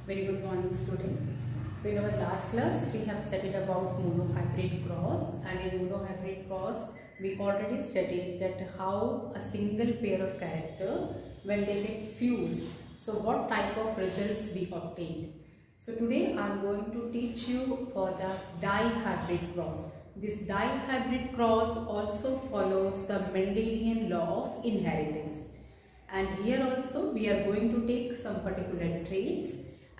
Very good morning, student. So in our last class we have studied about monohybrid cross, and in monohybrid cross we already studied that how a single pair of character, when they get fused, so what type of results we obtained. So today I am going to teach you for the dihybrid cross. This dihybrid cross also follows the Mendelian law of inheritance, and here also we are going to take some particular traits.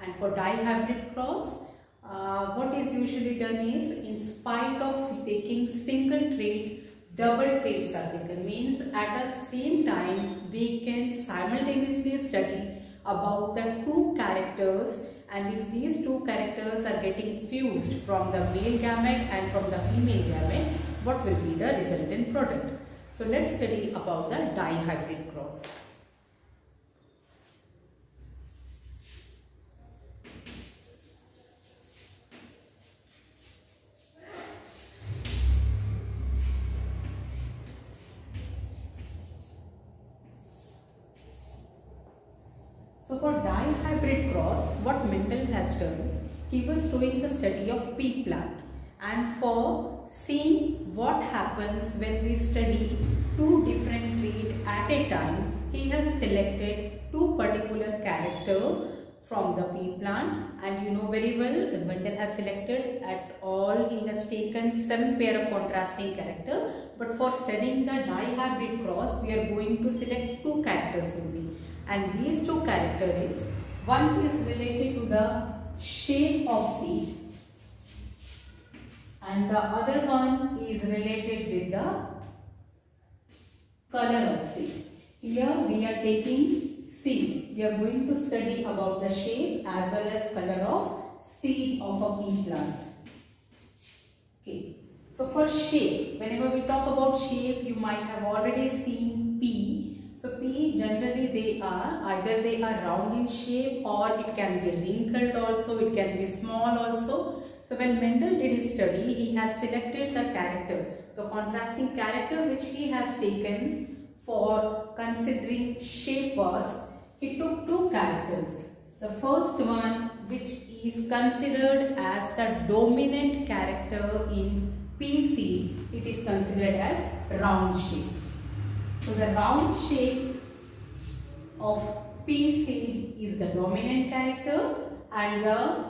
And for dihybrid cross, what is usually done is, in spite of taking single trait, double traits are taken. Means at the same time we can simultaneously study about the two characters, and if these two characters are getting fused from the male gamete and from the female gamete, what will be the resultant product. So let's study about the dihybrid cross. So for dihybrid cross, what Mendel has done, he was doing the study of pea plant, and for seeing what happens when we study two different traits at a time, he has selected two particular characters from the pea plant. And you know very well, Mendel has selected at all, he has taken 7 pair of contrasting characters, but for studying the dihybrid cross, we are going to select 2 characters only. And these 2 characters is, one is related to the shape of seed and the other one is related with the color of seed. Here we are taking seed. We are going to study about the shape as well as color of seed of a pea plant. Okay. So for shape, whenever we talk about shape, you might have already seen pea. So pea, generally they are either they are round in shape, or it can be wrinkled also, it can be small also. So when Mendel did his study, he has selected the character, the contrasting character which he has taken for considering shape was, he took 2 characters. The first one, which is considered as the dominant character in pea seed, it is considered as round shape. So the round shape of pea seed is the dominant character, and the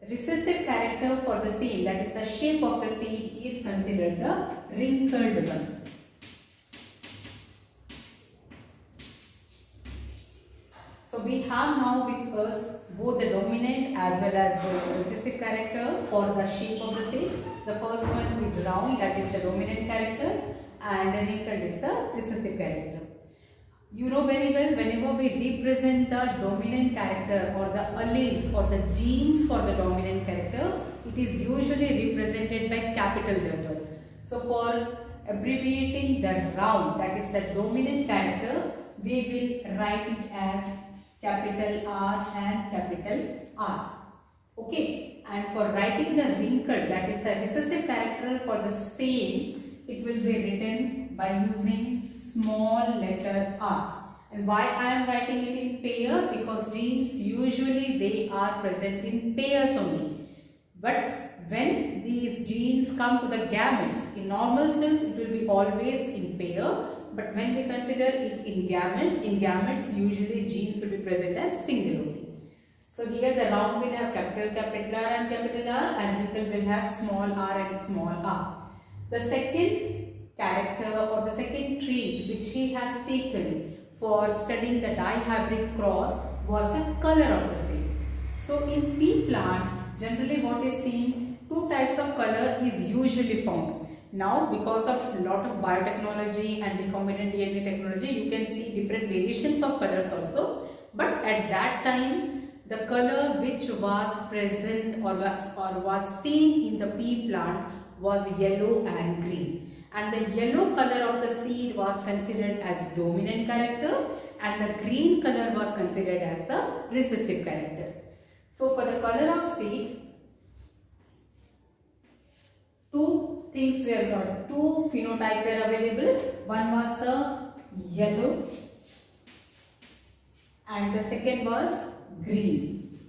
recessive character for the same, that is the shape of the seed, is considered the wrinkled one. So we have now with us both the dominant as well as the recessive character for the shape of the seed. The first one is round, that is the dominant character, and the wrinkled is the recessive character. You know very well, whenever we represent the dominant character or the alleles or the genes for the dominant character, it is usually represented by capital letter. So for abbreviating the round, that is the dominant character, we will write it as capital R and capital R. Okay, and for writing the wrinkled, that is the recessive character for the same, it will be written by using small letter r. And why I am writing it in pair? Because genes usually they are present in pairs only. But when these genes come to the gametes, in normal cells it will be always in pair. But when we consider it in gametes usually genes will be present as single only. So here the round will have capital R and capital R, and wrinkled will have small r and small r. The second character or the second trait which he has taken for studying the dihybrid cross was the color of the seed. So in pea plant, generally what is seen, 2 types of color is usually found. Now because of lot of biotechnology and recombinant DNA technology, you can see different variations of colors also. But at that time, the color which was present or was seen in the pea plant was yellow and green, and the yellow color of the seed was considered as dominant character, and the green color was considered as the recessive character. So for the color of seed, 2 things were got, 2 phenotypes were available. One was the yellow and the second was green.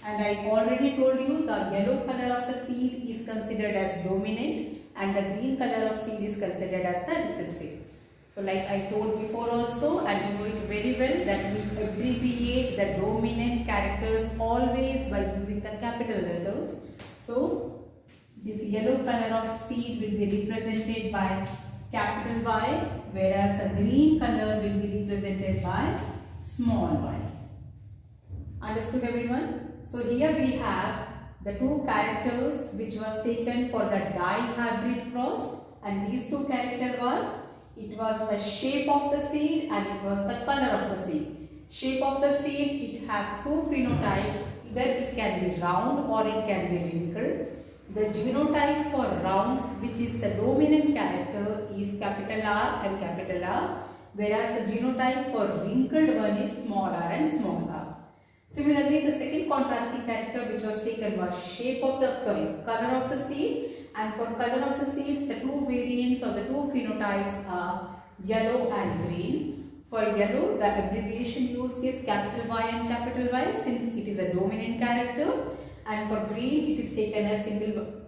And I already told you the yellow color of the seed is considered as dominant and the green color of seed is considered as the recessive. So like I told before also, and you know it very well, that we abbreviate the dominant characters always by using the capital letters. So this yellow color of seed will be represented by capital Y, whereas a green color will be represented by small y. Understood everyone? So here we have the two characters which was taken for the dihybrid cross, and these two characters was the shape of the seed and it was the color of the seed. Shape of the seed, it have two phenotypes, either it can be round or it can be wrinkled. The genotype for round, which is the dominant character, is capital R and capital R, whereas the genotype for wrinkled one is small r and small r. Similarly, the second contrasting character which was taken was color of the seed, and for color of the seeds the two variants or the two phenotypes are yellow and green. For yellow, the abbreviation used is capital Y and capital Y since it is a dominant character, and for green it is taken as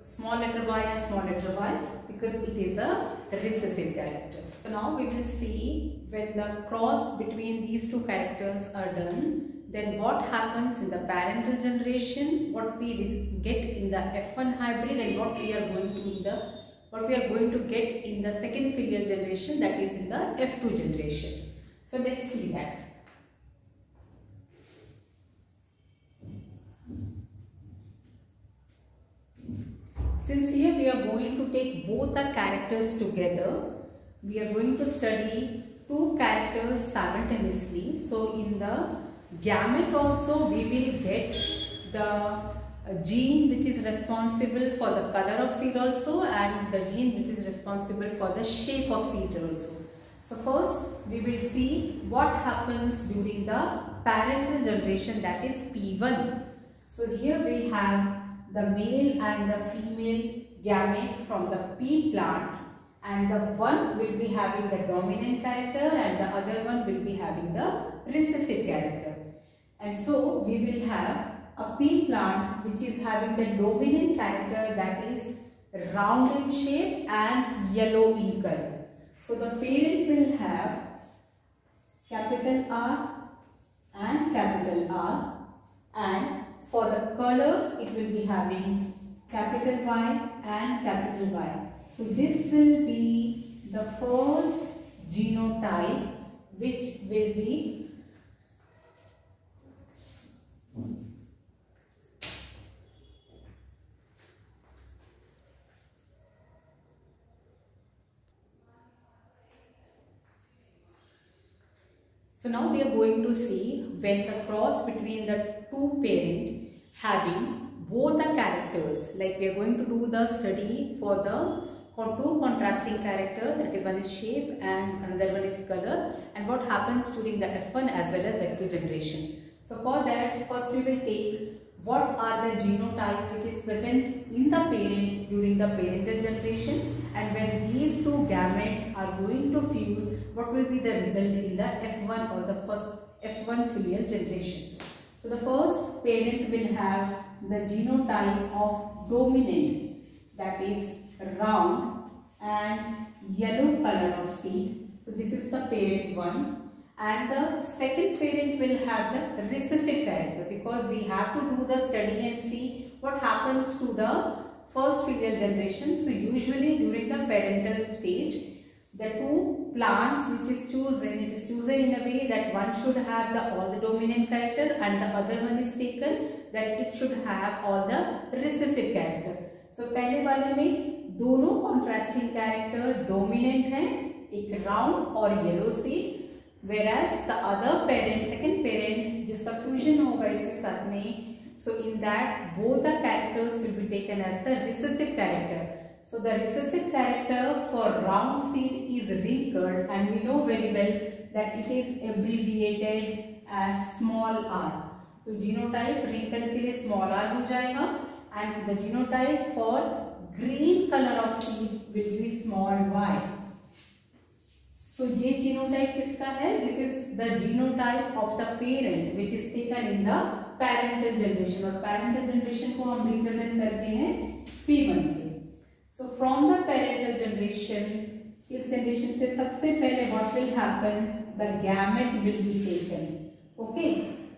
small letter y and small letter y because it is a recessive character. So now we will see when the cross between these two characters are done, then what happens in the parental generation, what we get in the F1 hybrid, and what we are going to get in the second filial generation, that is in the F2 generation. So let's see that. Since here we are going to take both the characters together, we are going to study two characters simultaneously. So in the gamete also we will get the gene which is responsible for the color of seed also, and the gene which is responsible for the shape of seed also. So first we will see what happens during the parental generation, that is P1. So here we have the male and the female gamete from the P plant, and the one will be having the dominant character and the other one will be having the recessive character. And so we will have a P plant which is having the dominant character, that is round in shape and yellow in color. So the parent will have capital R and capital R, and for the color it will be having capital Y and capital Y. So this will be the first genotype which will be So now we are going to see when the cross between the two parents having both the characters, like we are going to do the study for the two contrasting character, that is one is shape and another one is color, and what happens during the F1 as well as F2 generation. So for that, first we will take what are the genotype which is present in the parent during the parental generation, and when these two gametes are going to fuse, what will be the result in the F1 or the first F1 filial generation. So the first parent will have the genotype of dominant, that is round and yellow color of seed. So this is the parent 1. And the second parent will have the recessive character, because we have to do the study and see what happens to the first filial generation. So usually during the parental stage, the two plants which is chosen, it is chosen in a way that one should have all the dominant character and the other one is taken that it should have all the recessive character. So पहले वाले में दोनों contrasting character dominant है, एक round और yellow seed, whereas the other parent, second parent जिसका fusion होगा इसके साथ में, so in that both the characters will be taken as the recessive character. So the recessive character for round seed is wrinkled, and we know very well that it is abbreviated as small r. So genotype wrinkled के लिए small r हो जाएगा, and the genotype for green color of seed will be small y. So ये genotype किसका है? This is the genotype of the parent which is taken in the parental generation, और parental generation को हम represent करते हैं P1 से। So from the parental generation, इस जनरेशन से सबसे पहले what will happen, the gamete will be taken. Okay,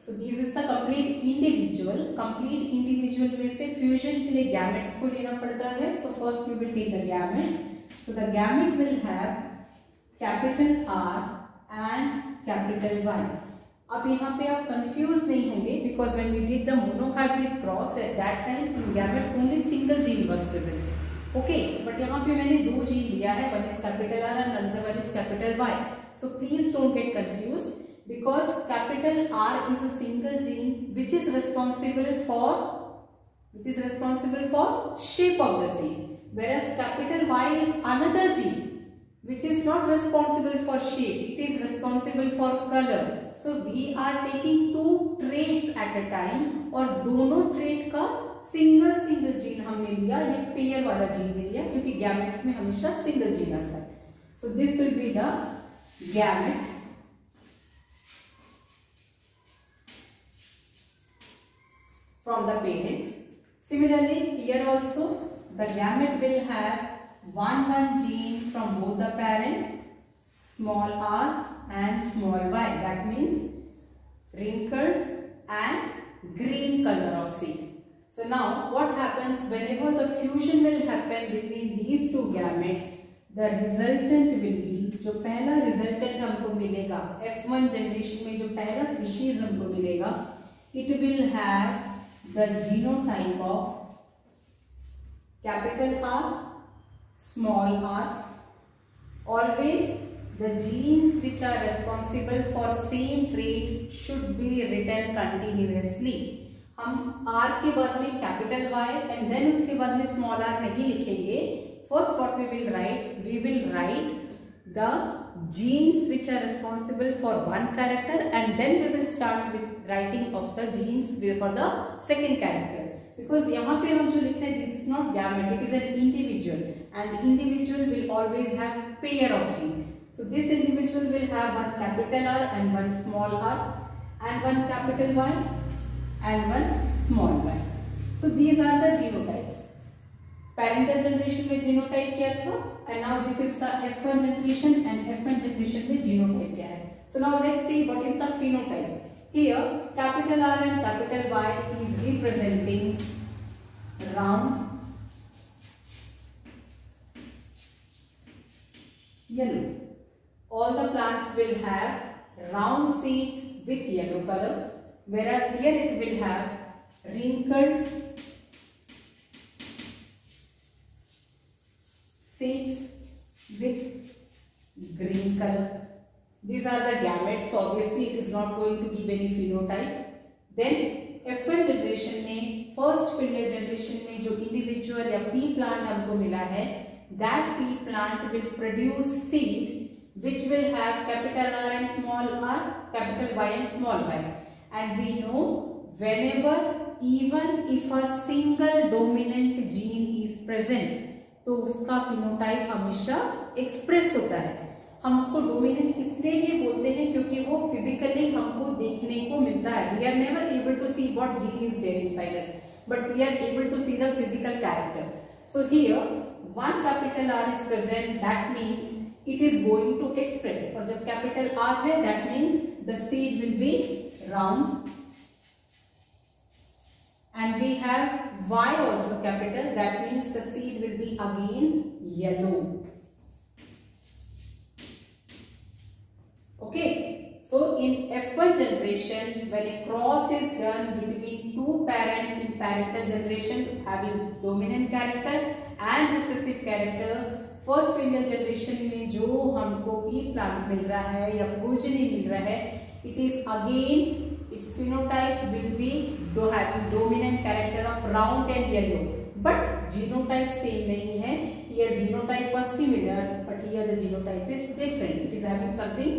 so this is the complete individual. Complete individual में से फ्यूजन के लिए गैमेट्स को लेना पड़ता है। So first we will take the gametes. So the gamete will have capital R and capital Y। अब यहाँ पे आप कंफ्यूज नहीं होंगे, because when we did the monohybrid cross at that time in gamete only single gene was present. Okay, but यहाँ पे मैंने दो जीन लिया है, one is capital R and another one is capital Y। So please don't get confuse, because capital R is a single gene which is responsible for shape of the seed, whereas capital Y is another gene which is not responsible for shape, it is responsible for color. So we are taking two traits at a time, और दोनों trait का single gene हमने लिया, ये pair वाला gene ले लिया, क्योंकि गैमेट्स में हमेशा सिंगल जीन आता है। So this will be the gamete from the parent. Similarly, here also the gamete will have one gene from both the parent, small r and small y. That means wrinkled and green color of seed. So now what happens whenever the fusion will happen between these two gametes? The resultant will be, जो पहला resultant हमको मिलेगा F1 generation में, जो पहला species हमको मिलेगा, it will have the genotype of capital R, small r. Always the genes which are responsible for same trait should be written continuously. हम R के बाद में capital Y and then उसके बाद में small r नहीं लिखेंगे. First what we will write the genes which are responsible for one character, and then we will start with writing of the genes for the second character. Because यहाँ पे हम जो लिख रहे हैं, this is not gamete, it is an individual, and individual will always have pair of gene. So this individual will have one capital R and one small r, and one capital Y and one small y. So these are the genotypes. Parental generation में genotype क्या था, and now this is the F1 generation, and F1 generation में genotype क्या है. So now let's see what is the phenotype. Here capital R and capital Y is representing round, yellow. All the plants will have round seeds with yellow color, whereas here it will have wrinkled seeds with green color. These are the gametes, so obviously it is not going to give any phenotype. Then F1 generation में, first filial generation में जो individual या pea plant हमको मिला है, that pea plant will produce seed which will have capital R and small r, capital Y and small y. And we know whenever, even if a single dominant gene is present, तो उसका phenotype हमेशा express होता है. हम उसको dominant इसलिए ही बोलते हैं क्योंकि वो फिजिकली हमको देखने को मिलता है. We are never able to see what gene is there inside us, but we are able to see the physical character. So here one capital R is present, that means it is going to express. और जब capital R है, that means the seed will be round. And we have Y also capital, that means the seed will be again yellow. Okay, so in F1 generation, when a cross is done between two parents in parental generation having dominant character and recessive character, first filial generation में जो हमको pea plant मिल रहा है या progeny मिल रहा है, it is again its phenotype will be having dominant character of round and yellow, but genotype same नहीं है. Here genotype was similar, but here the genotype is different. It is having something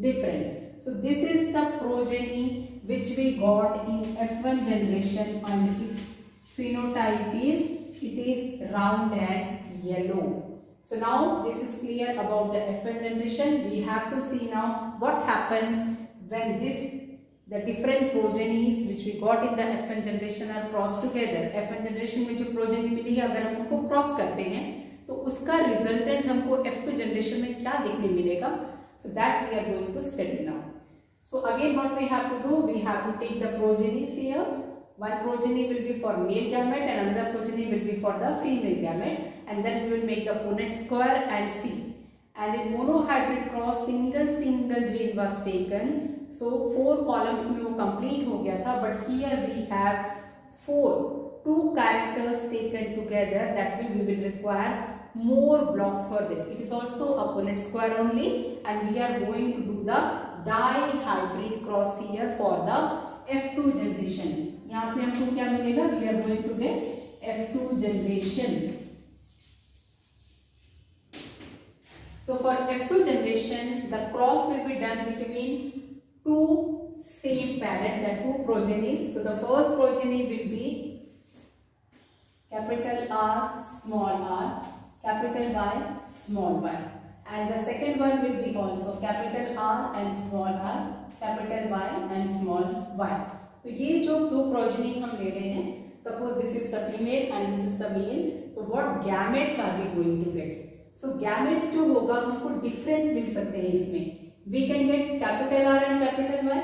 different. So this is the progeny which we got in F1 generation, and its phenotype is, it is round and yellow. So now this is clear about the F1 generation. We have to see now what happens when this the different progenies which we got in the F1 generation are crossed together. F1 generation में जो progeny मिली है अगर हम उनको cross करते हैं तो उसका resultant हमको F2 generation में क्या देखने मिलेगा? So that we are going to study now. So again what we have to do, we have to take the progenies here. One progeny will be for male gamete and another progeny will be for the female gamete, and then we will make the Punnett square and see. And in monohybrid cross single gene was taken. So 4 columns में वो complete हो गया था, but here we have 2 characters taken together. That way we will require more blocks for that. It is also a Punnett square only, and we are going to do the dihybrid cross here for the F2 generation. यहाँ पे हमको क्या मिलेगा? We are going to get F2 generation. So for F2 generation, the cross will be done between 2 same parent, the 2 progenies. So the first progeny will be capital R, small r, capital Y, small y, and the second one will be also capital R and small r, capital Y and small y. तो ये जो 2 progeny हम ले रहे हैं, suppose this is the female and this is the male, तो what gametes are we going to get? So gametes जो होगा हमको different मिल सकते हैं इसमें. We can get capital R and capital Y.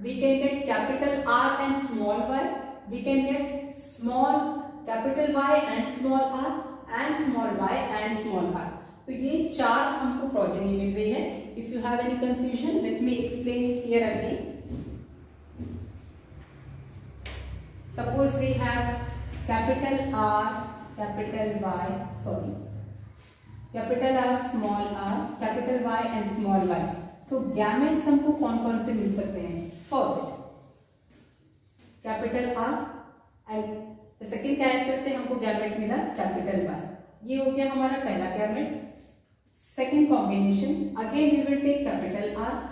We can get capital R and small y. We can get small capital Y and small r and small y and small r. तो ये 4 हमको progeny मिल रही है. If you have any confusion, let me explain here again. Suppose we have capital R, capital Y, capital R, small r, capital Y and small y. So gametes हमको कौन-कौन से मिल सकते हैं? First, capital R and the second character से हमको gamete मिला capital Y. ये हो गया हमारा पहला gamete. Second combination, again we will take capital R.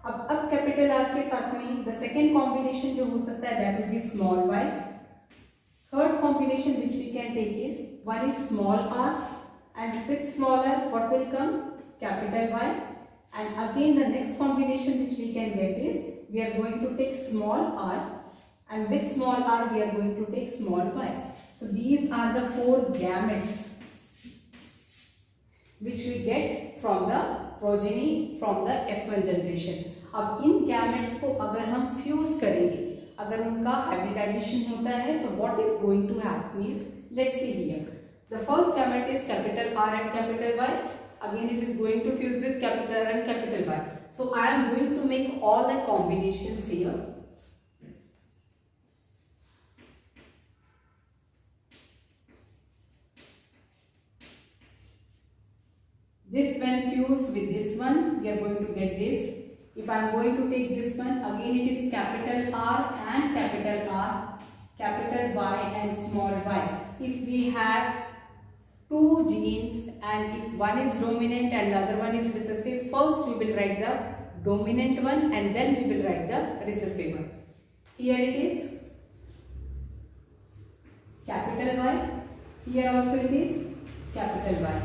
अब कैपिटल R के साथ में the second combination जो हो सकता है that will be small y. Third combination which we can take is one is small r and with smaller what will come? Capital Y. And again the next combination which we can get is we are going to take small r and with small r we are going to take small y. So these are the 4 gametes which we get from the progeny from the F1 generation. अब इन gametes को अगर हम fuse करेंगे, अगर उनका hybridization होता है तो what is going to happen is, let's see here. The first gamete is capital R and capital Y. Again it is going to fuse with capital R and capital Y. So I am going to make all the combinations here. This when fused with this one, we are going to get this. If I am going to take this one, again it is capital R and capital R, capital Y and small y. If we have 2 genes and if one is dominant and the other one is recessive, first we will write the dominant one and then we will write the recessive one. Here it is capital Y, here also it is capital Y.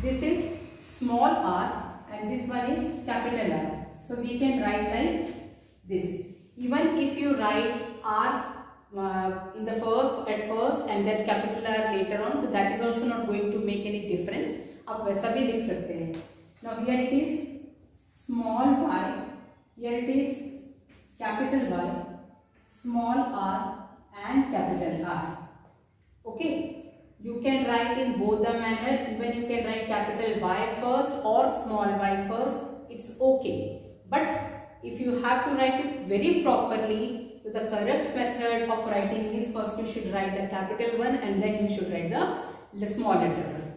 This is small r and this one is capital R. So we can write like this. Even if you write R in the at first and then capital R later on, so that is also not going to make any difference. आप वैसा भी लिख सकते हैं. Now here it is small y, here it is capital Y, small r and capital R. Okay. You can write in both the manner, even you can write capital Y first or small y first, it's okay. But if you have to write it very properly, so the correct method of writing is first you should write the capital one and then you should write the small letter one.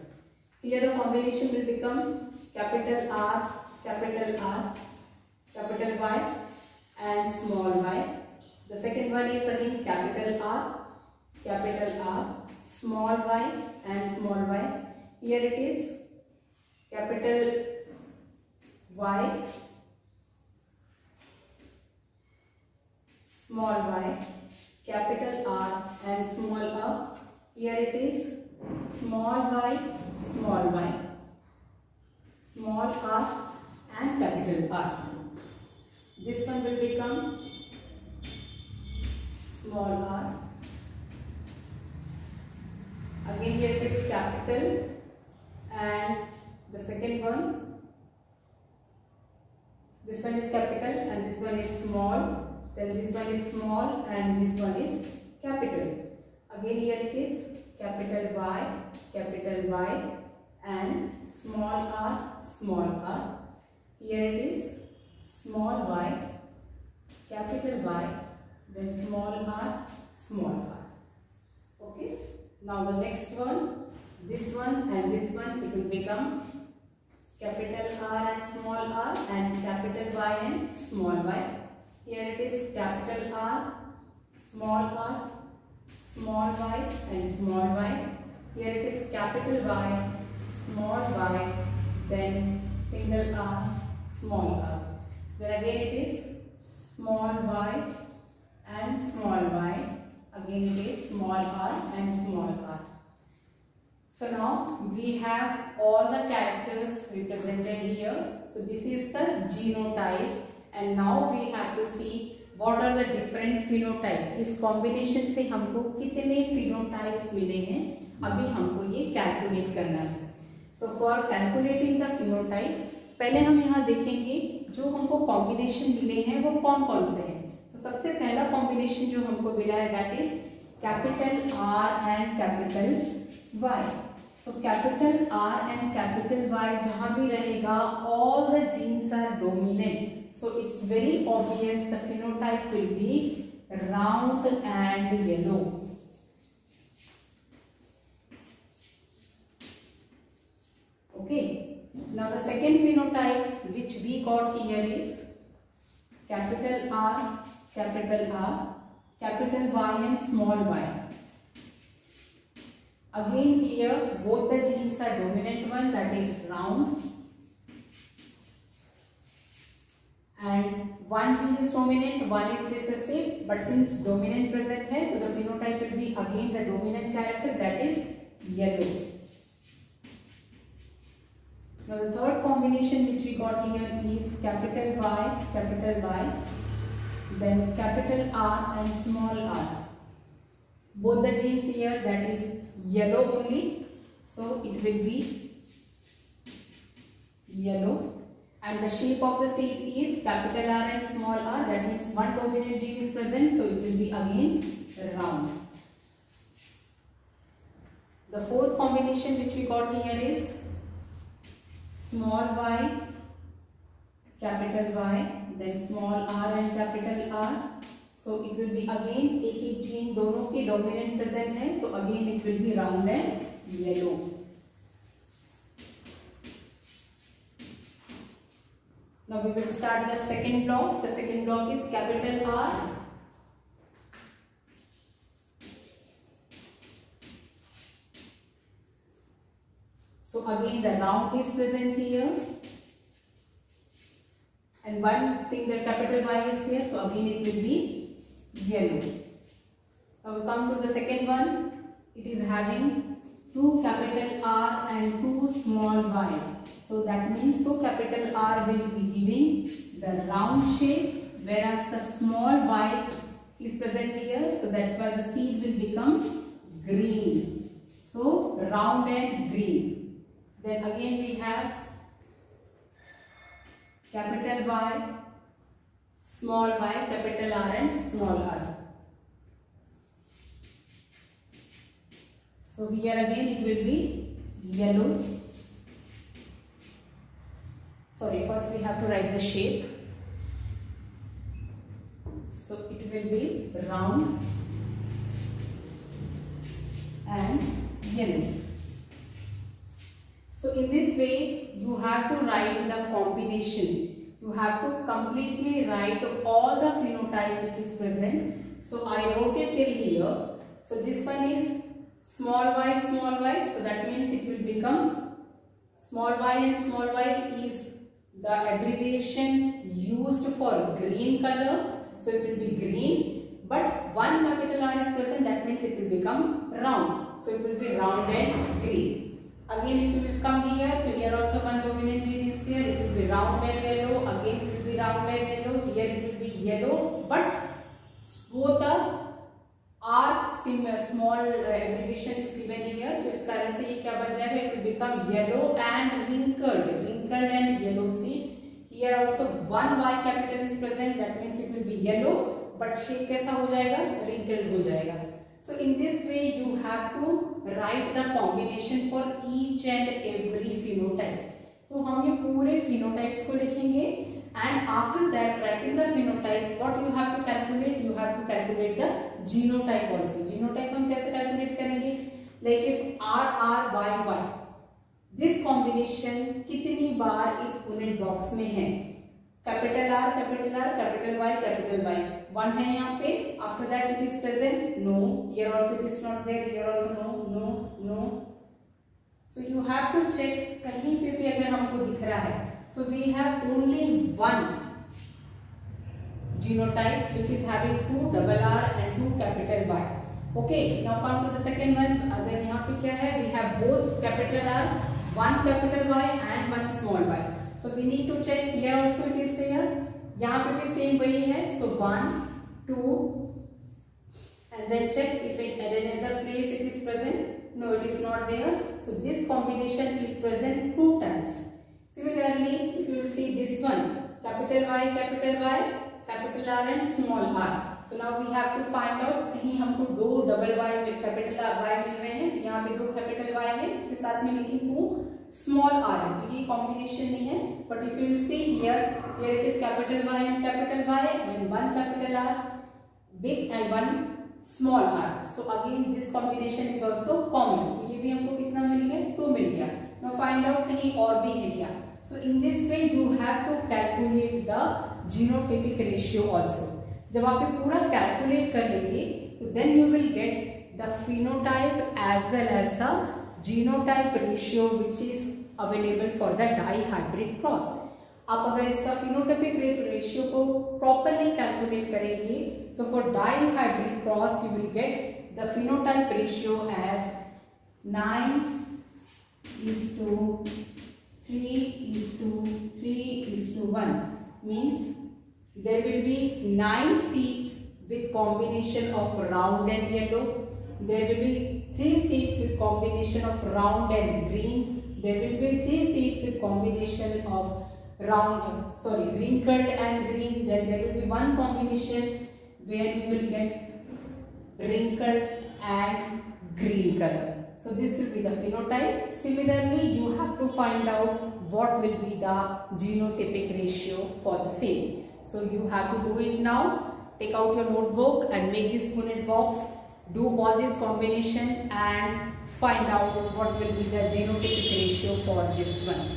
Here the combination will become capital R, capital Y and small y. The second one is again capital R, small y and small y. Here it is capital Y, small y, capital R and small r. Here it is small y, small r and capital R. This one will become small r. Again here it is capital, and the second one, this one is capital and this one is small, then this one is small and this one is capital. Again here it is capital Y and small r. Here it is small y, capital Y, then small r. Okay. Now the next one, this one and this one, it will become capital R and small r and capital Y and small y. Here it is capital R, small y and small y. Here it is capital Y, small y, then single r, small r. Then again it is small y and small y. Again it is small r and small r. So now we have all the characters represented here. So this is the genotype, and now we have to see what are the different phenotype. इस combination से हमको कितने phenotypes मिले हैं, अभी हमको ये calculate करना है. So for calculating the phenotype, पहले हम यहाँ देखेंगे जो हमको combination मिले हैं वो कौन कौन से हैं. So सबसे पहला combination जो हमको मिला है that is capital R and capital Y. So capital R and capital Y जहाँ भी रहेगा, all the genes are dominant. So it's very obvious the phenotype will be round and yellow. Okay. Now the second phenotype which we got here is capital R, capital Y and small y. Again here both the genes are dominant one, that is round, and one gene is dominant, one is recessive, but since dominant present hai, so the phenotype will be again the dominant character, that is yellow. Now the third combination which we got here is capital Y, then capital R and small r. Both the genes here, that is yellow only, so it will be yellow, and the shape of the seed is capital R and small r. That means one dominant gene is present, so it will be again round. The fourth combination which we got here is small y, capital Y, then small r and capital R. So it will be again एक gene दोनों की dominant present है, तो again it will be round and yellow. Now we will start the second block. The second block is capital R, so again the round is present here, and one single capital Y is here, so again it will be yellow. Now we come to the second one. It is having two capital R and two small y. So that means two capital R will be giving the round shape, whereas the small y is present here. So that's why the seed will become green. So round and green. Then again we have capital Y, small y, capital R and small r. So here again it will be yellow. Sorry, first we have to write the shape. So it will be round and yellow. So in this way you have to write the combination. You have to completely write all the phenotype which is present. So I wrote it till here. So this one is small y, so that means it will become small y, and small y is the abbreviation used for green color. So it will be green, but one capital R is present, that means it will become round. So it will be round and green. Again if you will come here, so here also one dominant gene is there, it will be round and yellow, again it will be round and yellow, here it will be yellow, but both the R small abbreviation is given here, तो इस कारण से ये क्या बन जाएगा, it will become yellow and wrinkled and yellow seed. Here also one Y capital is present, that means it will be yellow, but shape कैसा हो जाएगा, wrinkled हो जाएगा. So in this way you have to write the combination for each and every phenotype. तो हम ये पूरे phenotypes को लिखेंगे, and after that writing the phenotype, what you have to calculate? You have to calculate the genotype also. Genotype हम कैसे calculate करेंगे? Like if RRYY, this combination कितनी बार इस punnet box में है? Capital R, capital R, capital Y, capital Y, 1 है यहाँ पे. After that it is present? No. Here also it is not there. Here also no, no, no. So you have to check कहीं पे भी अगर हमको दिख रहा है. So we have only one genotype which is having 2 double R and 2 capital Y. Okay. Now come to the second one. अगर यहाँ पे क्या है? We have both capital R, 1 capital Y and 1 small y. So we need to check. Here also it is there. यहाँ पे भी same वही है. So 1, 2, and then check if it at another place it is present. No, it is not there. So this combination is present 2 times. Similarly, if you see this one, capital Y, capital R and small r. So now we have to find out कहीं हमको 2 double Y with capital Y मिल रहे हैं. तो यहाँ पे 2 capital Y है, इसके साथ में लेकिन 2 small r है, तो ये combination नहीं है. But if you see here it is capital Y and one capital R big and one small r. So again this combination is also common. तो ये भी हमको कितना मिल गया? 2 मिल गया. Now find out कहीं और भी है क्या. So in this way you have to calculate the genotypic ratio also. जब आप ये पूरा calculate कर लेंगे तो then you will get the phenotype as well as the genotype ratio which is available for the dihybrid cross. आप अगर इसका phenotypic ratio को properly calculate करेंगे, so for dihybrid cross you will get the phenotype ratio as 9:3:3:1, means there will be 9 seeds with combination of round and yellow. There will be 3 seeds with combination of round and green. There will be 3 seeds with combination of wrinkled and green. Then there will be one combination where you will get wrinkled and green color. So this will be the phenotype. Similarly, you have to find out what will be the genotypic ratio for the same. So you have to do it now. Take out your notebook and make this punnet box. Do all this combination and find out what will be the genotypic ratio for this one.